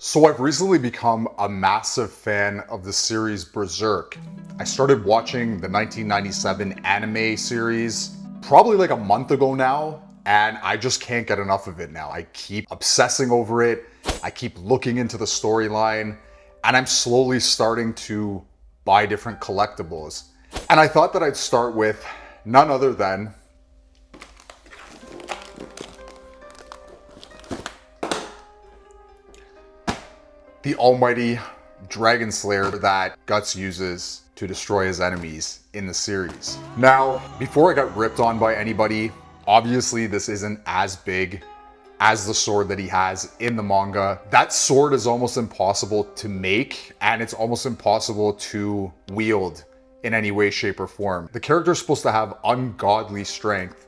So I've recently become a massive fan of the series Berserk. I started watching the 1997 anime series probably like a month ago now, and I just can't get enough of it now. I keep obsessing over it, I keep looking into the storyline, and I'm slowly starting to buy different collectibles. And I thought that I'd start with none other than the almighty Dragon Slayer that Guts uses to destroy his enemies in the series. Now, before I got ripped on by anybody, obviously this isn't as big as the sword that he has in the manga. That sword is almost impossible to make, and it's almost impossible to wield in any way, shape, or form. The character is supposed to have ungodly strength,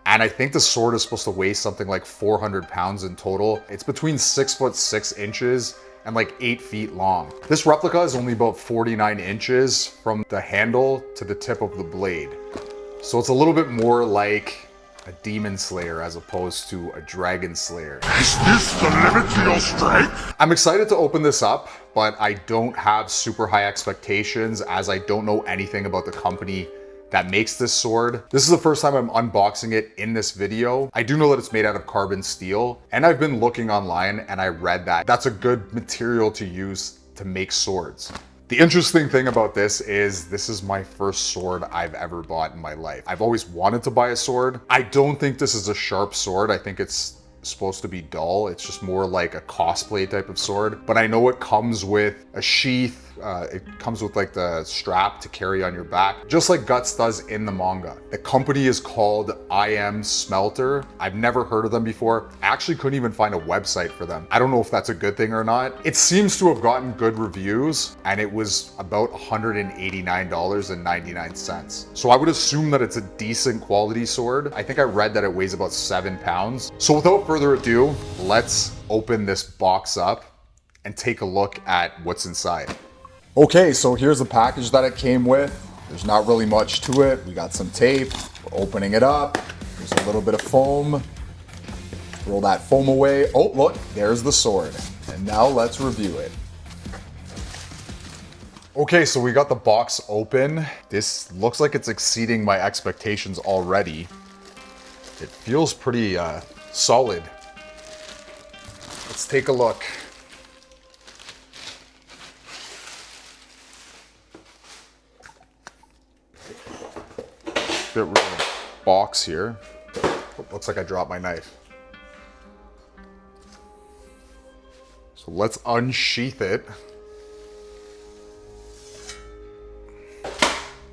and I think the sword is supposed to weigh something like 400 pounds in total. It's between 6'6" and like 8 feet long. This replica is only about 49 inches from the handle to the tip of the blade. So it's a little bit more like a demon slayer as opposed to a dragon slayer. Is this the limit to your strength? I'm excited to open this up, but I don't have super high expectations as I don't know anything about the company that makes this sword. This is the first time I'm unboxing it in this video. I do know that it's made out of carbon steel, and I've been looking online and I read that that's a good material to use to make swords. The interesting thing about this is my first sword I've ever bought in my life. I've always wanted to buy a sword. I don't think this is a sharp sword. I think it's supposed to be dull. It's just more like a cosplay type of sword. But I know it comes with a sheath. It comes with like the strap to carry on your back, just like Guts does in the manga. The company is called I Am Smelter. I've never heard of them before. I actually couldn't even find a website for them. I don't know if that's a good thing or not. It seems to have gotten good reviews, and it was about $189.99. So I would assume that it's a decent quality sword. I think I read that it weighs about 7 pounds. So without further ado, let's open this box up and take a look at what's inside. Okay, so here's the package that it came with. There's not really much to it. We got some tape. We're opening it up. There's a little bit of foam. Roll that foam away. Oh, look, there's the sword. And now let's review it. Okay, so we got the box open. This looks like it's exceeding my expectations already. It feels pretty solid. Let's take a look. Bit rid of the box here. Oh, looks like I dropped my knife. So let's unsheath it.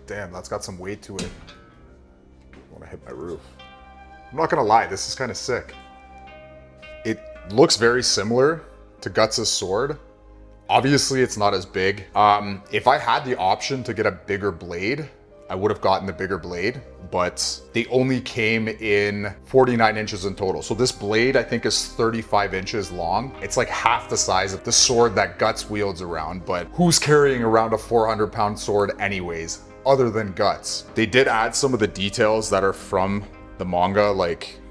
Damn, that's got some weight to it. I want to hit my roof. I'm not gonna lie, this is kind of sick. It looks very similar to Guts' sword. Obviously, it's not as big. If I had the option to get a bigger blade, I would have gotten the bigger blade, but they only came in 49 inches in total. So this blade, I think, is 35 inches long. It's like half the size of the sword that Guts wields around, but who's carrying around a 400-pound sword anyways, other than Guts? They did add some of the details that are from the manga,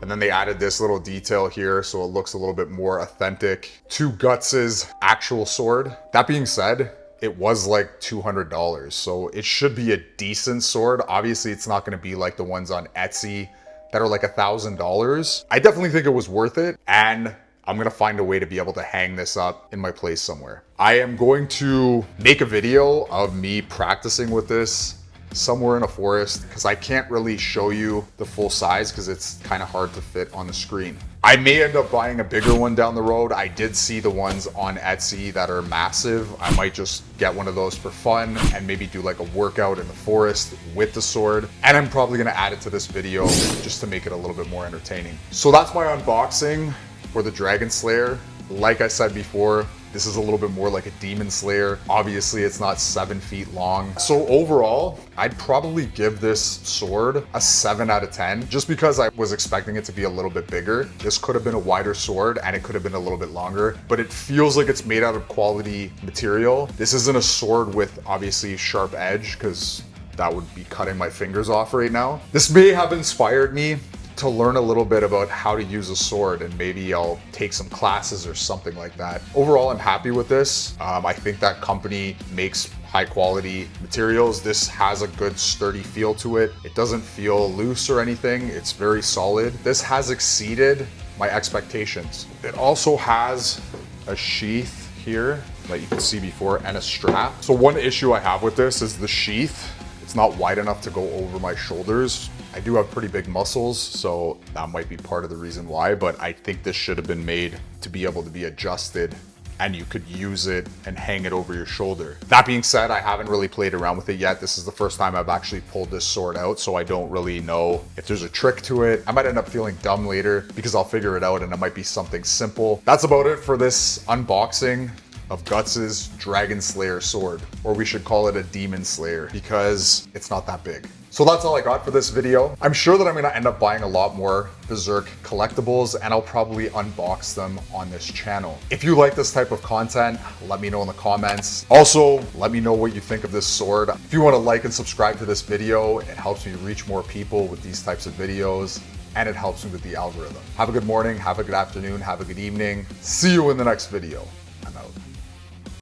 and then they added this little detail here so it looks a little bit more authentic to Guts's actual sword. That being said, it was like $200, so it should be a decent sword. Obviously, it's not going to be like the ones on Etsy that are like $1,000. I definitely think it was worth it, and I'm going to find a way to be able to hang this up in my place somewhere. I am going to make a video of me practicing with this somewhere in a forest because I can't really show you the full size because it's kind of hard to fit on the screen. I may end up buying a bigger one down the road. I did see the ones on Etsy that are massive. I might just get one of those for fun and maybe do like a workout in the forest with the sword. And I'm probably gonna add it to this video just to make it a little bit more entertaining. So that's my unboxing for the Dragon Slayer. Like I said before, this is a little bit more like a demon slayer. Obviously, it's not 7 feet long. So overall, I'd probably give this sword a 7 out of 10, just because I was expecting it to be a little bit bigger. This could have been a wider sword and it could have been a little bit longer, but it feels like it's made out of quality material. This isn't a sword with obviously sharp edge because that would be cutting my fingers off right now. This may have inspired me to learn a little bit about how to use a sword, and maybe I'll take some classes or something like that. Overall, I'm happy with this. I think that company makes high quality materials. This has a good sturdy feel to it. It doesn't feel loose or anything. It's very solid. This has exceeded my expectations. It also has a sheath here that you can see before and a strap. So one issue I have with this is the sheath. It's not wide enough to go over my shoulders. I do have pretty big muscles, so that might be part of the reason why, but I think this should have been made to be able to be adjusted and you could use it and hang it over your shoulder. That being said, I haven't really played around with it yet. This is the first time I've actually pulled this sword out, so I don't really know if there's a trick to it. I might end up feeling dumb later because I'll figure it out and it might be something simple. That's about it for this unboxing of Guts' Dragon Slayer sword, or we should call it a Demon Slayer because it's not that big. So that's all I got for this video. I'm sure that I'm gonna end up buying a lot more Berserk collectibles and I'll probably unbox them on this channel. If you like this type of content, let me know in the comments. Also, let me know what you think of this sword. If you wanna like and subscribe to this video, it helps me reach more people with these types of videos and it helps me with the algorithm. Have a good morning, have a good afternoon, have a good evening. See you in the next video. I'm out.